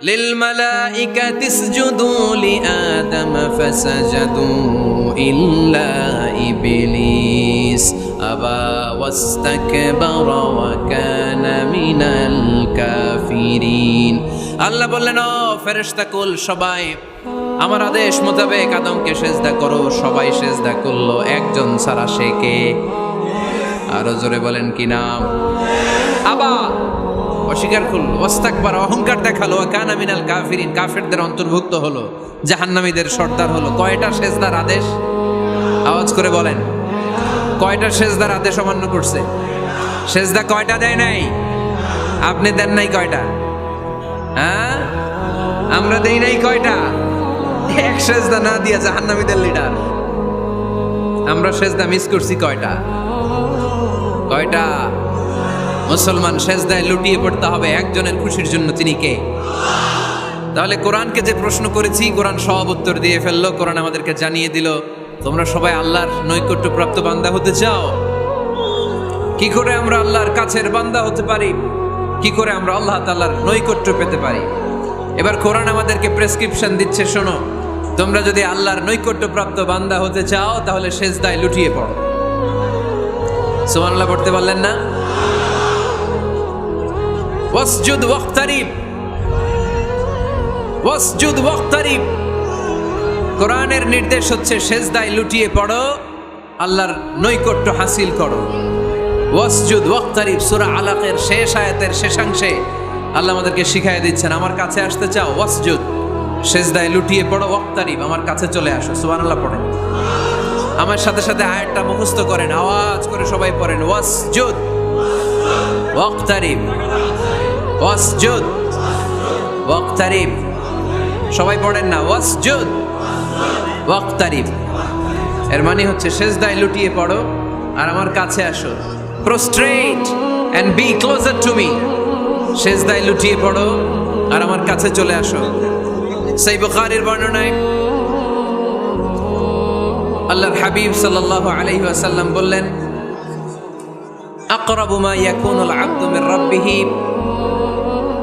লিল মালাইকাতি ইসজুদু লিআদম ফাসাজাদু ইল্লা ইবলিস আবা ওয়াস্তাকবারা ওয়া কানা মিনাল কাফিরিন। আল্লাহ বললেন, ও ফেরেশতা কুল সবাই আমার আদেশ মোতাবেক আদমকে সেজদা করো। সবাই সেজদা করলো, একজন ছাড়া, সে কে? আরো জোরে বলেন কি নাম? আবা, অস্বীকার করলো, ওয়াস্তাকবার, অহংকার দেখালো, ওয়া কানা মিনাল কাফিরিন, কাফেরদের অন্তর্ভুক্ত হলো, জাহান্নামীদের সর্দার হলো। কয়টা সেজদার আদেশ? আওয়াজ করে বলেন, কয়টা সেজদার আদেশ অমান্য করছে? সেজদা কয়টা দেয় নাই? আপনি দেন নাই কয়টা? হ্যাঁ, আমরা দেই নাই কয়টা? এক সেজদা না দিয়া জাহান্নামীদের লিডার। আমরা সেজদা মিস করছি কয়টা? কয়টা? মুসলমান সেজদায় লুটিয়ে পড়তে হবে একজনের খুশির জন্য, তিনি কে? তাহলে কোরআনকে যে প্রশ্ন করেছি, কোরআন সব উত্তর দিয়ে ফেললো। কোরআন আমাদেরকে জানিয়ে দিল, তোমরা সবাই আল্লাহর নৈকট্যপ্রাপ্ত বান্দা হতে চাও? কি করে আমরা আল্লাহর কাছের বান্দা হতে পারি? কি করে আমরা আল্লাহ তাআলার নৈকট্য পেতে পারি? এবার কোরআন আমাদেরকে প্রেসক্রিপশন দিচ্ছে, শোনো, তোমরা যদি আল্লাহর নৈকট্যপ্রাপ্ত বান্দা হতে চাও তাহলে সেজদায় লুটিয়ে পড়ো। সুবহানাল্লাহ পড়তে পারলেন না? ওয়াসজুদ ওয়াক্তারিব, ওয়াসজুদ ওয়াক্তারিব। কোরআনের নির্দেশ হচ্ছে সেজদায় লুটিয়ে পড়ো, আল্লাহর নৈকট্য হাসিল করো। ওয়াসজুদ ওয়াক্তারিব, সূরা আলাকের শেষ আয়াতের শেষাংশে আল্লাহ আমাদেরকে শিখাই দিচ্ছেন, আমার কাছে আসতে চাও, ওয়াসজুদ, সেজদায় লুটিয়ে পড়ো, ওয়াক্তারিব, আমার কাছে চলে আসো। সুবহানাল্লাহ পড়েন, আমার সাথে সাথে আয়াতটা মুখস্থ করেন, আওয়াজ করে সবাই পড়েন, ওয়াসজুদ ওয়াক্তারিব, ওয়াসজুদ ওয়াক্তারিব। সবাই পড়েন না, ওয়াসজুদ ওয়াক্তারিব। এর মানে হচ্ছে সেজদায় লুটিয়ে পড়ো আর আমার কাছে আসো। Prostrate and be closer to me. সেজদায় লুটিয়ে পড়ো আর আমার কাছে চলে আসো। সহিহ বুখারীর বর্ণনায় আল্লাহর হাবিব সাল্লাল্লাহু আলাইহি ওয়াসাল্লাম বললেন, আকরাবু মা ইয়াকুনুল আবদু মির রাব্বিহি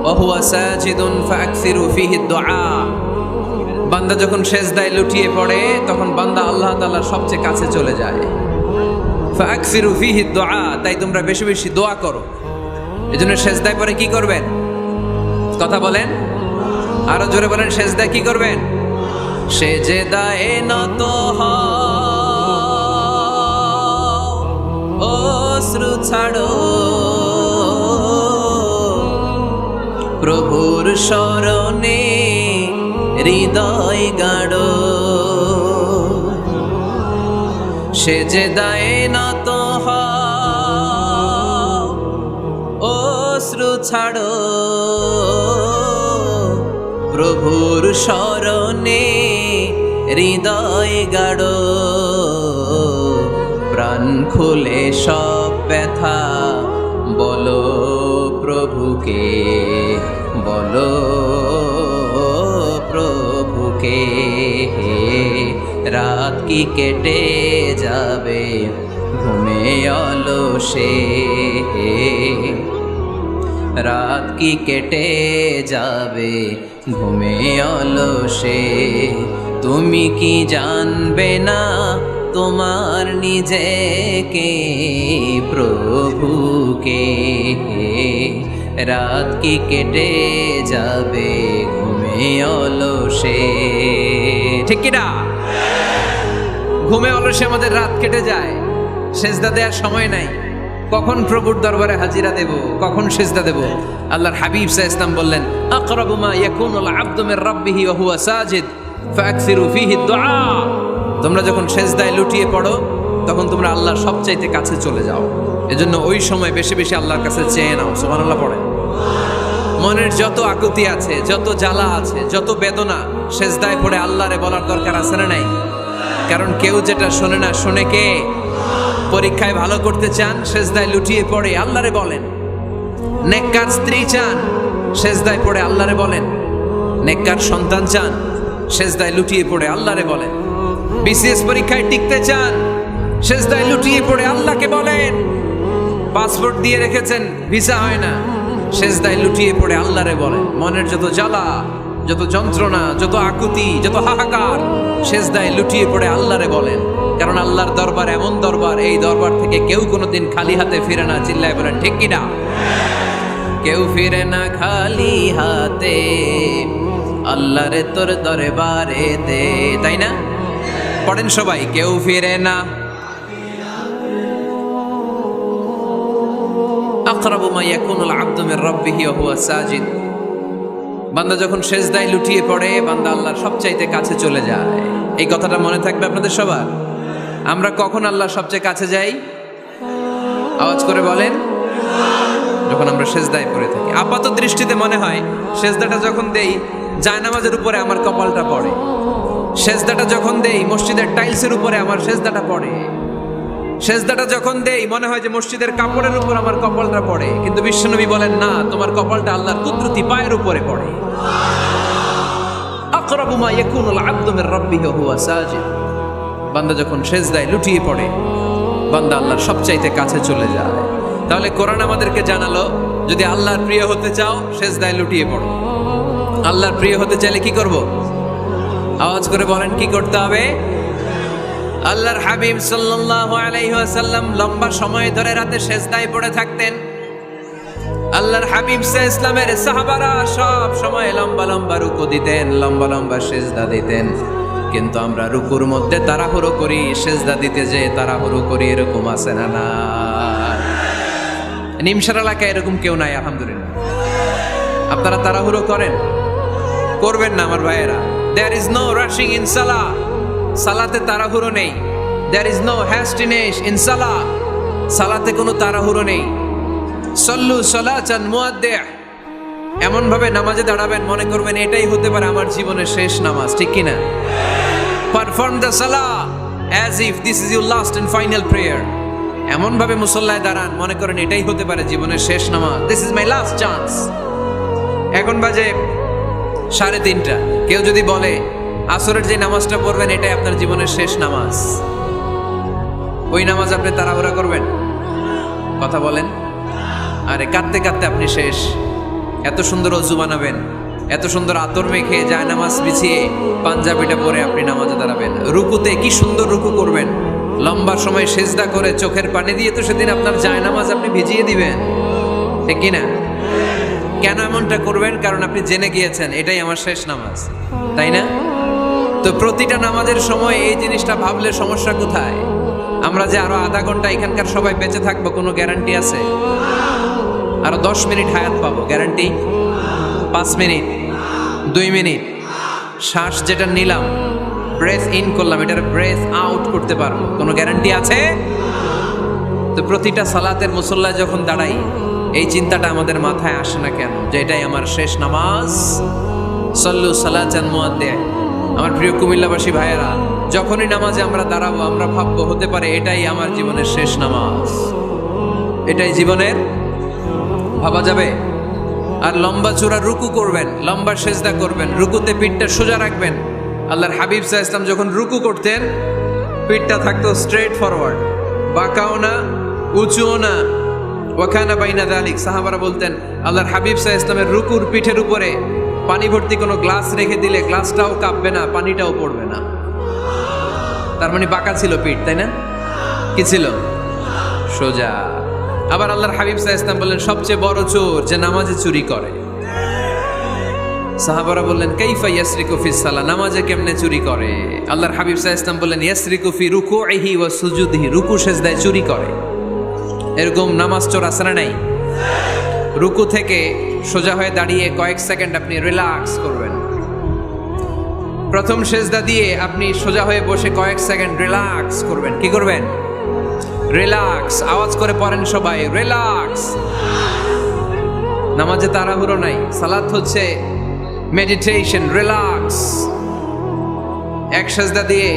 ওয়া হুয়া সাজিদুন ফাআকসিরু ফীহি দুআ। বান্দা যখন সেজদায় লুটিয়ে পড়ে তখন বান্দা আল্লাহ তাআলার সবচেয়ে কাছে চলে যায়। ফাআকসিরু ফীহি দুআ, তাই তোমরা বেশি বেশি দোয়া করো। এজন্য সেজদায় পড়ে কি করবেন? কথা বলেন, আরো জোরে বলেন, সেজদায় কি করবেন? সেজদায় নত হও, অশ্রু ছাড়ো, প্রভুর শরণে হৃদয় গাড়ো। সেজদায় নত হও, অশ্রু ছাড়ো, প্রভুর শরণে হৃদয় গাড়ো। প্রাণ খুলে সব ব্যথা বলো প্রভুকে, বলো প্রভুকে। রাত কি কেটে যাবে ঘুমে অলসে, রাত কি কেটে যাবে ঘুমে অলসে। তুমি কি জানবে না তোমার নিজেকে, প্রভুকে। রাত কি কেটে যাবে ঘুমে অলসে। ঠিক কি না? ঘুমে অলসে আমাদের রাত কেটে যায়, সেজদা দেওয়ার সময় নাই। কখন প্রভুর দরবারে হাজিরা দেব, কখন সেজদা দেব? আল্লাহর হাবিব সাল্লাল্লাহু আলাইহি ওয়াসাল্লাম বললেন, আকরাবু মা ইয়াকুনুল আবদু মির রাব্বিহি ওয়া হুয়া সাজিদ ফাআকসিরু ফীহি দুআ। তোমরা যখন সেজদায় লুটিয়ে পড়ো তখন তোমরা আল্লাহর সবচাইতে কাছে চলে যাও। এজন্য ওই সময় বেশি বেশি আল্লাহর কাছে চেয়ে নাও। সুবহানাল্লাহ পড়েন। মনের যত আকুতি আছে, যত জ্বালা আছে, যত বেদনা, সেজদায় পড়ে আল্লাহরে বলার দরকার আছে না নাই? কারণ কেউ যেটা শোনে না, শোনে কে? পরীক্ষায় ভালো করতে চান, সেজদায় লুটিয়ে পড়ে আল্লাহরে বলেন। নেককার স্ত্রী চান, সেজদায় পড়ে আল্লাহরে বলেন। নেককার সন্তান চান, সেজদায় লুটিয়ে পড়ে আল্লাহরে বলেন। বিসিএস পরীক্ষায় টিকতে চান, সেজদায় লুটিয়ে পড়ে আল্লাহকে বলেন। পাসপোর্ট দিয়ে রেখেছেন, ভিসা হয় না, সেজদায় লুটিয়ে পড়ে আল্লাহরে বলেন, মনের যত জ্বালা, যত যন্ত্রণা, যত আকুতি, যত হাহাকার, সেজদায় লুটিয়ে পড়ে আল্লাহরে বলেন। কারণ আল্লাহর দরবার এমন দরবার, এই দরবার থেকে কেউ কোনোদিন খালি হাতে ফিরে না। চিল্লায় বলেন ঠিক কিনা? কেউ ফিরে না খালি হাতে আল্লাহরে তোর দরবারেতে, তাই না? পড়েন সবাই, কেউ ফিরে না। আকরাবু মা ইয়াকুনুল আবদু মির রাব্বিহি ওয়া হুয়া সাজিদ। বান্দা যখন সেজদায় লুটিয়ে পড়ে, বান্দা আল্লাহর সবচাইতে কাছে চলে যায়। এই কথাটা মনে থাকবে আপনাদের সবার। আমরা কখন আল্লাহর সবচেয়ে কাছে যাই? আওয়াজ করে বলেন, যখন আমরা সেজদায় পড়ে থাকি। আপাত দৃষ্টিতে মনে হয় সেজদাটা যখন দেই জায়নামাজের উপরে আমার কপালটা পড়ে, সেজদাটা যখন দেই মসজিদের টাইলসের উপরে আমার সেজদাটা পড়ে, সেজদাটা যখন দেই মনে হয় যে মসজিদের কাপড়ের উপর আমার কপালটা পড়ে। কিন্তু বিশ্বনবী বলেন না, তোমার কপালটা আল্লাহর কুদরতি পায়ের উপরে পড়ে। আকরাবু মা ইয়াকুনুল আবদু মির রাব্বিহি ওয়া হুয়া সাজিদ। বান্দা যখন সেজদায় লুটিয়ে পড়ে, বান্দা আল্লাহর সবচাইতে কাছে চলে যায়। তাহলে কোরআন আমাদেরকে জানালো, যদি আল্লাহর প্রিয় হতে চাও সেজদায় লুটিয়ে পড়ো। আল্লাহর প্রিয় হতে চাইলে কি করব? আওয়াজ করে বলেন, কি করতে হবে? আল্লাহর হাবিব সাল্লাল্লাহু আলাইহি ওয়াসাল্লাম লম্বা সময় ধরে রাতে সেজদায় পড়ে থাকতেন। আল্লাহর হাবিব সাল্লাল্লাহু আলাইহি ওয়াসাল্লামের সাহাবারা সব সময় লম্বা লম্বা রুকু দিতেন, লম্বা লম্বা সেজদা দিতেন। কিন্তু আমরা রুকুর মধ্যে তাড়াহুড়ো করি, সেজদা দিতে যে তাড়াহুড়ো করি, এরকম আছে না? না, নিমসার এলাকায় এরকম কেউ নাই আলহামদুলিল্লাহ। আপনারা তাড়াহুড়ো করেন? করবেন না আমার ভাইয়েরা। There is no rushing in salah. সালাতে তাড়াহুড়ো নেই। There is no hastiness in salah. সালাতে কোনো তাড়াহুড়ো নেই। সল্লু সালাতান মুআদ্দিআ। এমন ভাবে নামাজে দাঁড়াবেন মনে করবেন এটাই হতে পারে আমার জীবনের শেষ নামাজ, ঠিক কি না? Perform the salah as if this is your last and final prayer. এমন ভাবে মুসল্লায় দাঁড়ান মনে করেন এটাই হতে পারে জীবনের শেষ নামাজ। This is my last chance. এখন বাজে 3:30। কেউ যদি বলে আসরের যে নামাজটা পড়বেন এটাই আপনার জীবনের শেষ নামাজ, ওই নামাজ আপনি তাড়াহুড়া করবেন? কথা বলেন। আরে কাঁদতে কাঁদতে আপনি শেষ। এত সুন্দর ওযু বানাবেন, এত সুন্দর আতর মেখে যায় নামাজ বিছিয়ে পাঞ্জাবিটা পরে আপনি নামাজে দাঁড়াবেন। রুকুতে কি সুন্দর রুকু করবেন, লম্বা সময় সেজদা করে চোখের পানি দিয়ে তো সেদিন আপনার যায় নামাজ আপনি ভিজিয়ে দিবেন, ঠিক কি না? কেন এমনটা করবেন? কারণ আপনি জেনে গিয়েছেন এটাই আমার শেষ নামাজ, তাই না? তো প্রতিটা নামাজের সময় এই জিনিসটা ভাবলে সমস্যা কোথায়? আমরা যে আরো আধা ঘন্টা এখানকার সবাই বেঁচে থাকবো কোনো গ্যারান্টি আছে? আরো 10 মিনিট হায়াত পাবো, গ্যারান্টি? 5 মিনিট, 2 মিনিট, শ্বাস যেটা নিলাম, ব্রেথ ইন করলাম, এটার ব্রেথ আউট করতে পারবো, কোনো গ্যারান্টি আছে? তো প্রতিটা সালাতের মুসল্লায় যখন দাঁড়াই এই চিন্তাটা আমাদের মাথায় আসে না কেন যে এটাই আমার শেষ নামাজ? সল্লু সালাতান মুআদ্দিআ। আমার প্রিয় কুমিল্লাবাসী ভাইয়েরা, যখনই নামাজে আমরা দাঁড়াবো আমরা ভাববো হতে পারে এটাই আমার জীবনের শেষ নামাজ, এটাই জীবনের, ভাবা যাবে? আর লম্বা চূড়া রুকু করবেন, লম্বা সেজদা করবেন, রুকুতে পিঠটা সোজা রাখবেন। আল্লাহর হাবিব সাল্লাল্লাহু আলাইহি ওয়াসাল্লাম যখন রুকু করতেন পিঠটা থাকতো স্ট্রেট ফরওয়ার্ড, বাঁকাও না উঁচুও না। ওয়াকানা বাইনা যালিক। সাহাবারা বলতেন আল্লাহর হাবিব সাল্লাল্লাহু আলাইহি ওয়াসাল্লামের রুকুর পিঠের উপরে পানি ভর্তি কোনো গ্লাস রেখে দিলে গ্লাসটাও কাঁপবে না, পানিটাও পড়বে না। তার মানে বাঁকা ছিল পিঠ, তাই না? কি ছিল? সোজা। আবার আল্লাহর হাবিব সাল্লাল্লাহু আলাইহি ওয়াসাল্লাম বললেন সবচেয়ে বড় চোর যে নামাজে চুরি করে। সাহাবারা বললেন কাইফা ইয়াসরিকু ফিস সালাহ, নামাজে কেমনে চুরি করে? আল্লাহর হাবিব সাল্লাল্লাহু আলাইহি ওয়াসাল্লাম বললেন ইয়াসরিকু ফি রুকুইহি ওয়া সুজুদিহি, রুকু সেজদায় চুরি করে। এরকম নামাজ চোর আছে না নাই? রুকু থেকে সোজা হয়ে দাঁড়িয়ে কয়েক সেকেন্ড আপনি রিল্যাক্স করবেন। প্রথম সেজদা দিয়ে আপনি সোজা হয়ে বসে কয়েক সেকেন্ড রিল্যাক্স করবেন। কি করবেন? রিল্যাক্স। আওয়াজ করে পড়েন সবাই, রিল্যাক্স। নামাজে তাড়াহুড়ো নাই, সালাত হচ্ছে মেডিটেশন, রিল্যাক্স। এক সেজদা দিয়ে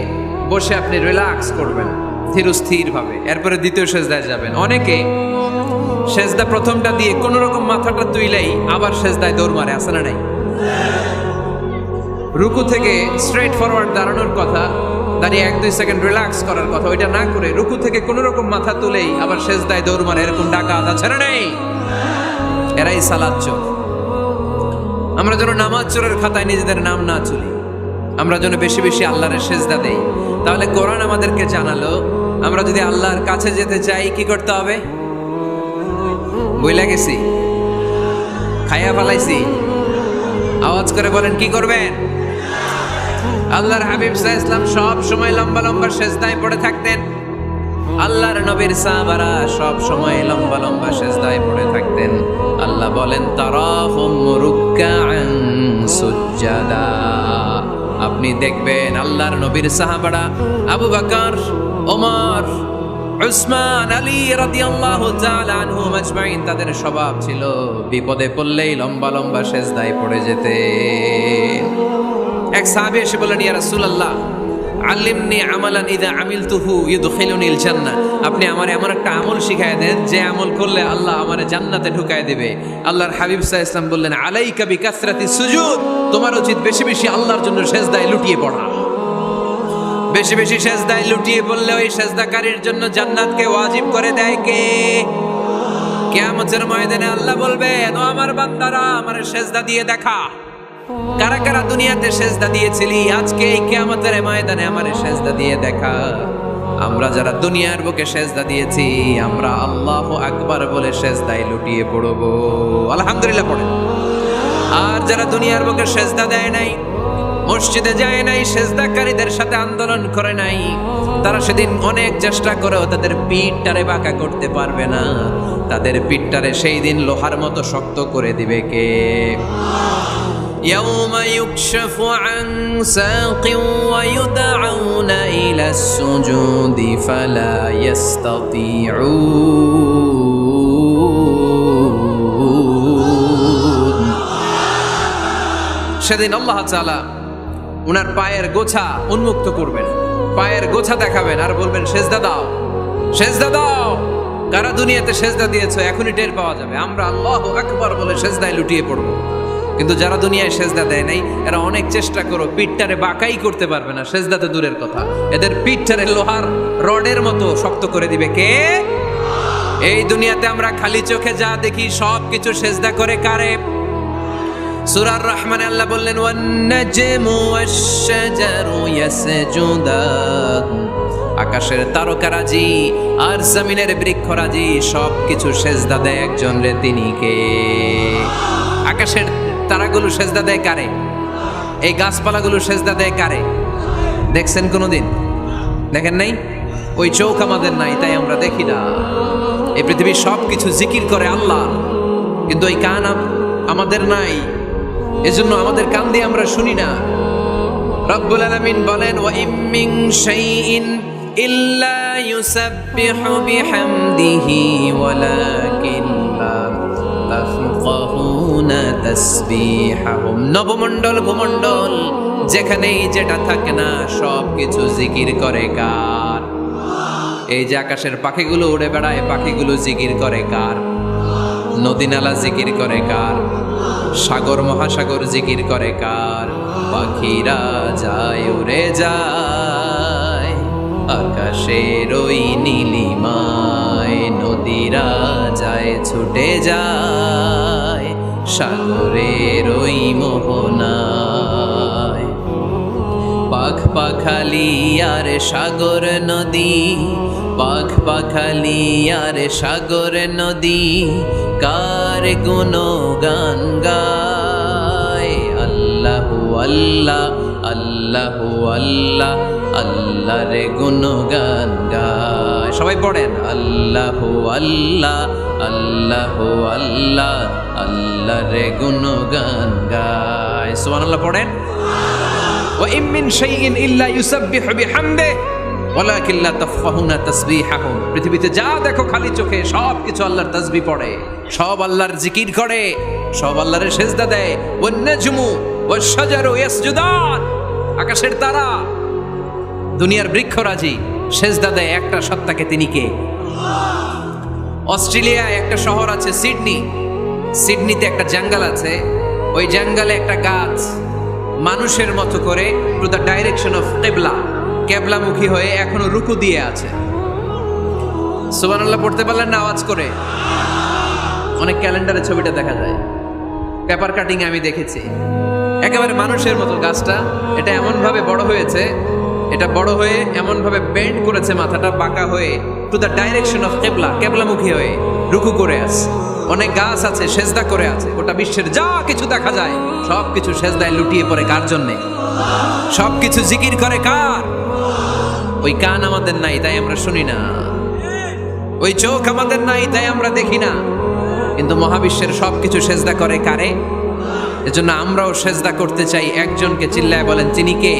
বসে আপনি রিল্যাক্স করবেন ধীরস্থির ভাবে, এরপরে দ্বিতীয় সেজদায় যাবেন। অনেকে সেজদা প্রথমটা দিয়ে কোন রকম মাথাটা তুইলেই আবার সেজদায় দৌড় মারে, আছে না নাই? রুকু থেকে স্ট্রেট ফরওয়ার্ড দাঁড়ানোর কথা, দাঁড়িয়ে 1-2 সেকেন্ড রিল্যাক্স করার কথা, ওইটা না করে রুকু থেকে কোন রকম মাথা তুলেই আবার সেজদায় দৌড় মারে, এরকম ডাকাত আছে না নাই? এরাই সালাত চোর। আমরা যেন নামাজ চোরের খাতায় নিজেদের নাম না তুলি, আমরা যেন বেশি বেশি আল্লাহর সেজদা দেই। তাহলে কোরআন আমাদেরকে জানালো আমরা যদি আল্লাহর কাছে যেতে চাই কি করতে হবে? বইলা গেছি, খাইয়া ফেলাইছি, আওয়াজ করে বলেন কি করবেন? আল্লাহর হাবিব সাল্লাল্লাহু আলাইহি ওয়াসাল্লাম সব সময় লম্বা লম্বা সেজদায় পড়ে থাকতেন। আল্লাহর নবীর সাহাবারা সব সময় লম্বা লম্বা সেজদায় পড়ে থাকতেন। আল্লাহ বলেন তারাহুম রুকআন সুজদা। আপনি দেখবেন আল্লাহর নবীর সাহাবারা আবু বকর, ওমর, উসমান, আলী রাদিয়াল্লাহু তাআলা আনহুম আজমাইন, তাদের স্বভাব ছিল বিপদে পড়লেই লম্বা লম্বা সেজদায় পড়ে যেতেন। এক সাহাবী এসে বললেন, ইয়া রাসূলুল্লাহ আল্লিমনি আমালান ইযা আমিলতুহু ইউদখিলুনিল জান্নাহ। আপনি আমারে এমন একটা আমল শিখায় দেন যে আমল করলে আল্লাহ আমারে জান্নাতে ঢুকায় দিবে। আল্লাহর হাবিব সাল্লাল্লাহু আলাইহি ওয়াসাল্লাম বললেন, আলাইকা বিকাসরাতি সুজুদ। তোমার উচিত বেশি বেশি আল্লাহর জন্য সেজদায় লুটিয়ে পড়া। বেশি বেশি সেজদায় লুটিয়ে পড়লে ওই সেজদাকারীর জন্য জান্নাতকে ওয়াজিব করে দেয় কে? কিয়ামতের ময়দানে আল্লাহ বলবেন, ও আমার বান্দারা আমারে সেজদা দিয়ে দেখা। কারা কারা দুনিয়াতে সেজদা দিয়েছিলি, আজকে এই কিয়ামতের ময়দানে আমারে সেজদা দিয়ে দেখা। আমরা যারা দুনিয়ার বুকে সেজদা দিয়েছি, আমরা আল্লাহু আকবার বলে সেজদায় লুটিয়ে পড়ব, আলহামদুলিল্লাহ পড়ে। আর যারা দুনিয়ার বুকে সেজদা দেয় নাই, মসজিদে যায় নাই, সেজদাকারীদের সাথে আন্দোলন করে নাই, তারা সেদিন অনেক চেষ্টা করেও তাদের পিঠটারে বাঁকা করতে পারবে না। তাদের পিঠটারে সেই দিন লোহার মতো শক্ত করে দিবে কে? يوم يكشف عن ساق ويدعون إلى السجود فلا يستطيعون। সেদিন আল্লাহ তাআলা উনার পায়ের গোছা উন্মুক্ত করবেন, পায়ের গোছা দেখাবেন আর বলবেন, সেজদা দাও, সেজদা দাও। কারা দুনিয়াতে সেজদা দিয়েছো এখনই টের পাওয়া যাবে। আমরা আল্লাহু আকবার বলে সেজদায় লুটিয়ে পড়বো। কিন্তু যারা দুনিয়ায় সেজদা দেয় নাই, এরা অনেক চেষ্টা করো, পিঠটারে বাঁকাই করতে পারবে না, সেজদাতে দূরের কথা, এদের পিঠটারে লোহার রডের মতো শক্ত করে দিবে কে? এই দুনিয়াতে আমরা খালি চোখে যা দেখি সব কিছু সেজদা করে কারে? সূরা আর-রহমানে আল্লাহ বললেন, ওয়ান নাজমু ওয়াশ-শাজারু ইয়াসজুদান। আকাশের তারকারাজি আর জমিনের বৃক্ষরাজি সব কিছু সেজদা দেয় একজন রে, তিনি কে? আকাশের তারাগুলো সেজদা দেয় কারে? এই গাছপালাগুলো সেজদা দেয় কারে? দেখছেন কোনোদিন? দেখেন নাই? ওই চোখ আমাদের নাই, তাই আমরা দেখি না। এই পৃথিবীর সব কিছু জিকির করে আল্লাহ, কিন্তু ওই কান আমাদের নাই, এজন্য আমাদের কান দিয়ে আমরা শুনি না। রব্বুল আলামিন বলেন, ওয়া ইম মিন শাইইন ইল্লা ইউসাব্বিহু বিহামদিহি ওয়ালাকিন লা তাফকাহুনা তাসবিহাহুম। নবমণ্ডল ভূমণ্ডল যেখানেই যেটা থাকে না সব কিছু জিকির করে কার? এই যে আকাশের পাখিগুলো উড়ে বেড়ায়, পাখিগুলো জিকির করে কার? নদী নালা জিকির করে কার? সাগর মহাসাগর জিকির করে কার? পাখিরা যায় উড়ে যায় আকাশের ওই নীলিমায়, নদীরা যায় ছুটে যায় সাগরের ওই মোহনায়। পাখ পাখালি আর সাগর নদী, পাখ পাখালি আর সাগর নদী, কার গুণগান গায়? আল্লাহু আল্লাহ, আল্লাহু আল্লাহ, আল্লাহর গুণগান গায়। সবাই পড়েন, আল্লাহু আল্লাহ, আল্লাহু আল্লাহ, আল্লাহর গুণগান গায়। সুবহানাল্লাহ পড়েন। ওয়া ইম মিন শাইইন ইল্লা ইউসাব্বিহু বিহামদিহি ওয়ালাকিন লা তাফকাহুনা তাসবিহাহুম। পৃথিবীতে যা দেখো খালি চোখে সব কিছু আল্লাহর তাসবিহ পড়ে, সব আল্লাহর জিকির করে, সব আল্লাহর সেজদা দেয়। ওয়ান নাজমু ওয়াশ-শাজারু ইয়াসজুদান। আকাশের তারা, দুনিয়ার বৃক্ষরাজি সেজদা দেয় একটা সত্তাকে, তিনি কে? অস্ট্রেলিয়ায় একটা শহর আছে সিডনি, সিডনিতে একটা জঙ্গল আছে, ওই জঙ্গলে একটা গাছ মানুষের মতো করে টু দ্য ডাইরেকশন অফ কিবলা, কেবলামুখী হয়ে এখনো রুকু দিয়ে আছে। সুবহানাল্লাহ পড়তে পারলেন না আওয়াজ করে? অনেক ক্যালেন্ডারে ছবিটা দেখা যায়, পেপার কাটিং আমি দেখেছি। একেবারে মানুষের মতো গাছটা, এটা এমন ভাবে বড় হয়েছে, এটা বড় হয়ে এমন ভাবে বেন্ড করেছে, মাথাটা বাঁকা হয়ে টু দ্য ডাইরেকশন অফ কেবলা, কেবলামুখী হয়ে রুকু করে আছে। অনেক গাছ আছে সেজদা করে আছে। গোটা বিশ্বের যা কিছু দেখা যায় সব কিছু সেজদায় লুটিয়ে পড়ে কার জন্যে? সব কিছু জিকির করে কার? ওই কান আমাদের নাই তাই আমরা শুনি না, ওই চোখ আমাদের নাই তাই আমরা দেখি না, কিন্তু মহাবিশ্বের সবকিছু সেজদা করে কারে? এজন্য আমরাও সেজদা করতে চাই একজনকে। চিল্লায় বলেন তিনি কে?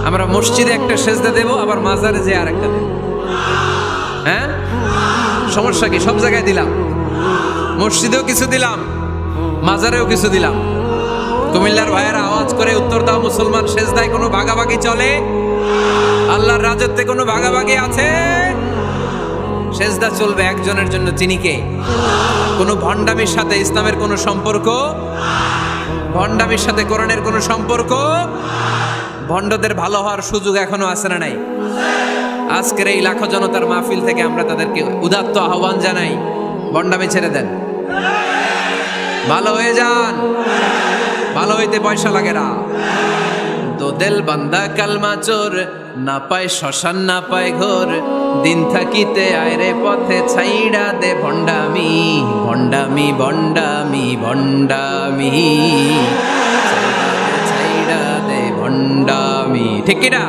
আমরা মসজিদে একটা সেজদা দেব, আবার মাজারে যে আর একটা দেব। হ্যাঁ, সমস্যা কি? সব জায়গায় দিলাম, মসজিদেও কিছু দিলাম, মাজারেও কিছু দিলাম। কুমিল্লার ভাইয়েরা আওয়াজ করে উত্তর দাও, মুসলমান সেজদায় কোনো ভাগাভাগি চলে? আল্লাহর রাজত্বে কোনো ভাগাভাগি আছে? সেজদা চলবে একজনের জন্য, তিনি কে? কোনো ভণ্ডামির সাথে ইসলামের কোনো সম্পর্ক? ভণ্ডামির সাথে কোরআনের কোনো সম্পর্ক? ভণ্ডদের ভালো হওয়ার সুযোগ এখনো আছে না নাই? আজকের এই লাখো জনতার মাহফিল থেকে আমরা তাদেরকে উদাত্ত আহ্বান জানাই, ভণ্ডামি ছেড়ে দেন, ভালো হয়ে যান। ভালো হইতে পয়সা লাগে না। তো দিল বান্দা কালমা চোর, না পায় শ্মশান না পায় ঘোর, দিন থাকিতে আয়রে পথে ছাইড়া দে ভণ্ডামি, ভণ্ডামি ভণ্ডামি ভণ্ডামি, ছাইড়া দে ভণ্ডামি। ঠিক কিনা?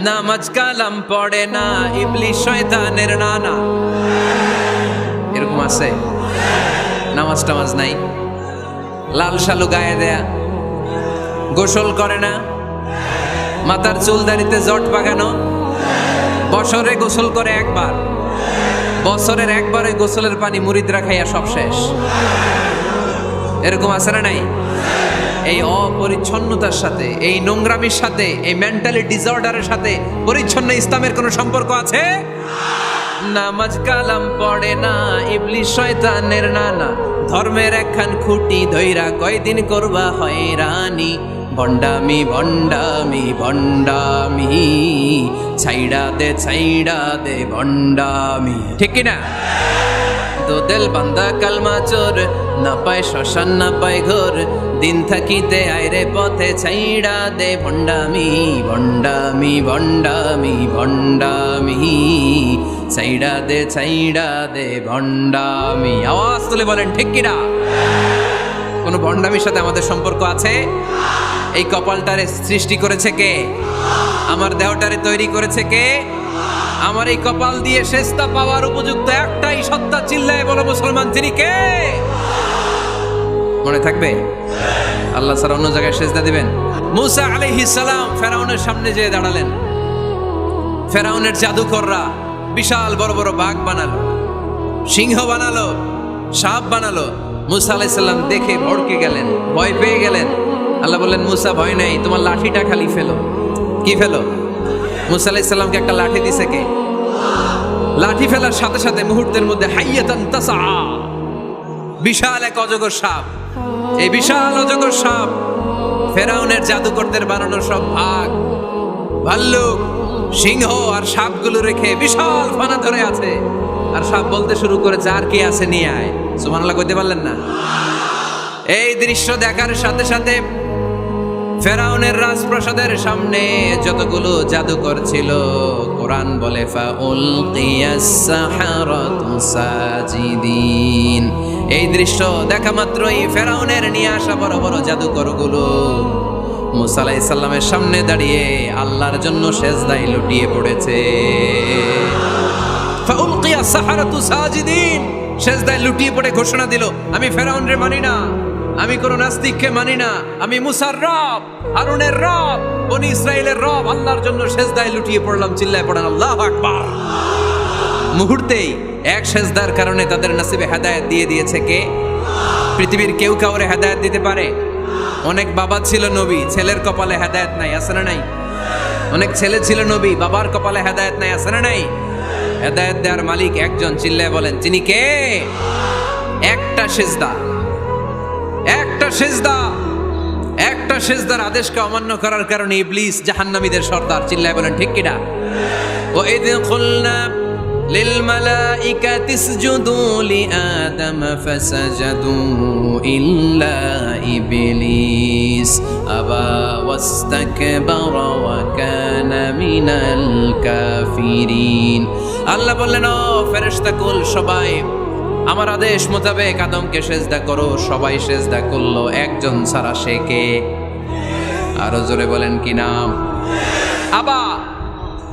নামাজ কালাম পড়ে না, ইবলিশ শয়তানের নানা। এরকম আছে? নামাজ টামাজ নাই, লাল শালু গায়ে দেয়া, গোসল করে না, মাথার চুল দাড়িতে জট পাকানো, বছরে গোসল করে একবার, বছরের একবারে গোসলের পানি মুরিদরা খাইয়া সব শেষ। এরকম আছে না নাই? এই অপরিচ্ছন্নতার সাথে, এই নোংরামির সাথে, এই মেন্টালি ডিসঅর্ডারের সাথে পরিচ্ছন্ন ইসলামের কোনো সম্পর্ক আছে? নামাজ কালাম পড়ে না, ইবলিশ শয়তানের নানা, ধর্মের একখান খুঁটি ধইরা কয়দিন করবা হয়রানি, ভণ্ডামি ভণ্ডামি ভণ্ডামি, ছাইড়া দে ভণ্ডামি। ঠিক কিনা? তো দিল বান্দা কালমা চোর, না পায় শ্মশান না পায় ঘোর, দিন থাকিতে আয়রে পথে ছাইড়া দে ভণ্ডামি, ভণ্ডামি ভণ্ডামি ভণ্ডামি, ছাইড়া দে ভণ্ডামি। আওয়াজ তুলে বলেন ঠিক কিনা? কোন ভণ্ডামির সাথে আমাদের সম্পর্ক আছে? এই কপালটারে সৃষ্টি করেছে কে? আমার দেহটারে তৈরি করেছে কে? আমার এই কপাল দিয়ে সেজদা পাওয়ার উপযুক্ত একটাই সত্তা, চিল্লায় বলো মুসলমান, তিনি কে? মনে থাকবে? আল্লাহ ছাড়া অন্য জায়গায় সেজদা দিবেন? মুসা আলাইহিস সালাম ফেরাউনের সামনে যেয়ে দাঁড়ালেন। ফেরাউনের জাদুকররা বিশাল বড় বড় বাঘ বানালো, সিংহ বানালো, সাপ বানালো। মুসা আলাইহিস সালাম দেখে ভড়কে গেলেন, ভয় পেয়ে গেলেন। আল্লাহ বললেন, মুসা ভয় নাই, তোমার লাঠিটা খালি ফেলো। কি ফেলো? মুসা আলাইহিস সালামকে একটা লাঠি দিছে কে? লাঠি ফেলার সাথে সাথে মুহূর্তের মধ্যে হাইয়াতান তাসা, বিশাল এক অজগর সাপ। এই বিশাল অজগর সাপ ফেরাউনের জাদুকরদের বানানো সব ভাগ, ভাল্লুক, সিংহ আর সাপগুলো রেখে বিশাল ফানা ধরে আছে। আর সাপ বলতে শুরু করেছে, আর কি আছে নিয়ে আয়। সুবহানাল্লাহ কইতে পারলেন না? এই দৃশ্য দেখার সাথে সাথে ফেরাউনের রাজপ্রাসাদের সামনে যতগুলো জাদুকর ছিল, কোরআন বলে ফাউলকিয়াস সাহারাতু সাজিদিন। এই দৃশ্য দেখা মাত্রই ফেরাউনের নিয়ে আসা বড় বড় জাদুকরগুলো মুসা আলাইহিস সালামের সামনে দাঁড়িয়ে আল্লাহর জন্য সেজদায় লুটিয়ে পড়েছে। ফাউলকিয়াস সাহারাতু সাজিদিন, সেজদায় লুটিয়ে পড়ে ঘোষণা দিল, আমি ফেরাউনরে মানি না, আমি কোন নাস্তিককে মানি না, আমি মুসার রব, হারুনের রব, বনি ইসরাইলের রব, আল্লাহর জন্য সেজদায় লুটিয়ে পড়লাম। চিল্লায় পড়েন আল্লাহু আকবার। মুহূর্তেই এক সেজদার কারণে তাদের নসিবে হেদায়েত দিয়ে দিয়েছে কে? পৃথিবীর কেউ কাউরে হেদায়েত দিতে পারে? অনেক বাবা ছিল নবী, ছেলের কপালে হেদায়েত নাই, আছে না নাই? অনেক ছেলে ছিল নবী, বাবার কপালে হেদায়েত নাই, আছে না নাই? হেদায়েত দেওয়ার মালিক একজন, চিল্লায় বলেন তিনি কে? একটা সেজদা, একটা সেজদা, একটা সেজদার আদেশকে অমান্য করার কারণে ইবলিস জাহান্নামীদের সর্দার। চিল্লায় বলেন ঠিক কিনা? ওয়াইদ কুলনা লিল মালাইকাতি ইসজুদু লিআদম ফাসাজাদু ইল্লা ইবলিস আবা ওয়াস্তাকবারা ওয়া কানা মিনাল কাফিরিন। আল্লাহ বললেন, ও ফেরেশতা কুল সবাই আমার আদেশ মোতাবেক আদমকে সেজদা করো। সবাই সেজদা করলো, একজন ছাড়া, সে কে? আরো জোরে বলেন কি নাম? আবা,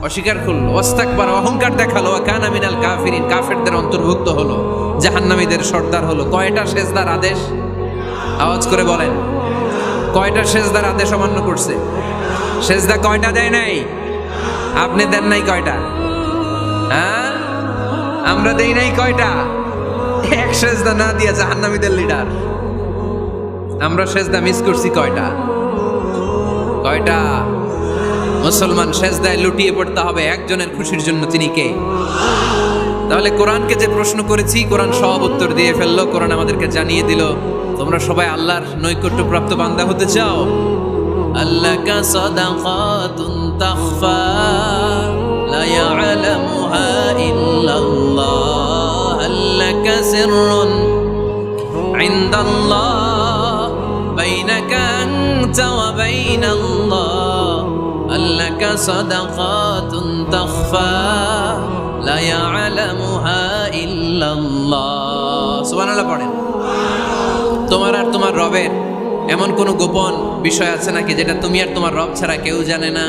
অস্বীকার করলো, ওয়াস্তাকবার, অহংকার দেখালো, কানা মিনাল কাফিরিন, কাফেরদের অন্তর্ভুক্ত হলো, জাহান্নামীদের সর্দার হলো। কয়টা সেজদার আদেশ? আওয়াজ করে বলেন, কয়টা সেজদার আদেশ অমান্য করছে? সেজদা কয়টা দেয় নাই? আপনি দেন নাই কয়টা? হ্যাঁ, আমরা দেই নাই কয়টা? এক সেজদা না দিয়া জাহান্নামীদের লিডার। আমরা সেজদা মিস করছি কয়টা? কয়টা? মুসলমান সেজদায় লুটিয়ে পড়তে হবে একজনের খুশির জন্য, তিনি কে? তাহলে কোরআনকে যে প্রশ্ন করেছি, কোরআন সব উত্তর দিয়ে ফেললো। কোরআন আমাদেরকে জানিয়ে দিল, তোমরা সবাই আল্লাহর নৈকট্যপ্রাপ্ত বান্দা হতে চাও? আল্লাকা সাদাকাতুন তাখফা লা ইয়ালামুহা ইল্লাল্লাহ আল্লাকা সিররুন ইনদাল্লাহ বাইনাকা আনতা ওয়া বাইনাল্লাহ আল্লাকা সাদাকাতুন তাখফা লা ইয়ালামুহা ইল্লাল্লাহ। সুবহানাল্লাহ পড়েন। তোমার আর তোমার রবের এমন কোন গোপন বিষয় আছে নাকি যেটা তুমি আর তোমার রব ছাড়া কেউ জানে না?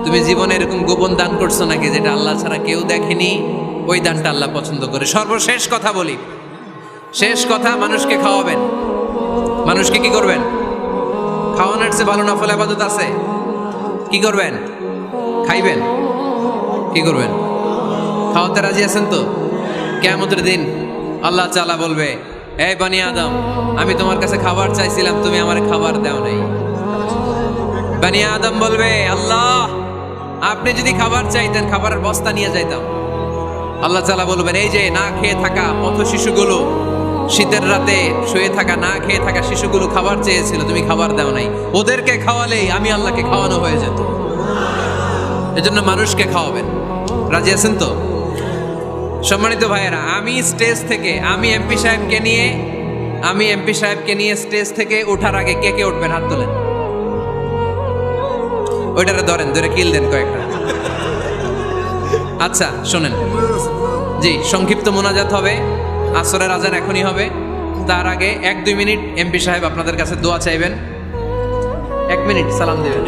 তুমি জীবনে এরকম গোপন দান করছো নাকি যেটা আল্লাহ ছাড়া কেউ দেখেনি? ওই দানটা আল্লাহ পছন্দ করে। সর্বশেষ কথা বলি, শেষ কথা, মানুষকে খাওয়াবেন। মানুষকে কি করবেন? খাওয়ানোর চেয়ে ভালো নফল ইবাদত আছে? কি করবেন? খাইবেন। কি করবেন? খাওয়াতে রাজি আছেন তো? কিয়ামতের দিন আল্লাহ তাআলা বলবে, এই বনি আদম, আমি তোমার কাছে খাবার চাইছিলাম, তুমি আমারে খাবার দাও নাই। বনি আদম বলবে, আল্লাহ আপনি যদি খাবার চাইতেন খাবারের বস্তা নিয়ে যাইতাম। আল্লাহ তাআলা বলবেন, এই যে না খেয়ে থাকা পথ শিশুগুলো, শীতের রাতে শুয়ে থাকা না খেয়ে থাকা শিশুগুলো খাবার চেয়েছিল, তুমি খাবার দাও নাই। ওদেরকে খাওয়ালেই আমি আল্লাহকে খাওয়ানো হয়ে যেত। এজন্য মানুষকে খাওয়াবেন। রাজি আছেন তো? সম্মানিত ভাইয়েরা, আমি স্টেজ থেকে, আমি এমপি সাহেবকে নিয়ে স্টেজ থেকে ওঠার আগে কে কে উঠবেন? হাত তোলেন। ওইটারে ধরেন, ধরে কিল দেন কয়েকটা। আচ্ছা শোনেন, জি, সংক্ষিপ্ত মোনাজাত হবে, আসরের আজান এখনই হবে। তার আগে 1-2 মিনিট এমপি সাহেব আপনাদের কাছে দোয়া চাইবেন। 1 মিনিট সালাম দেবেন।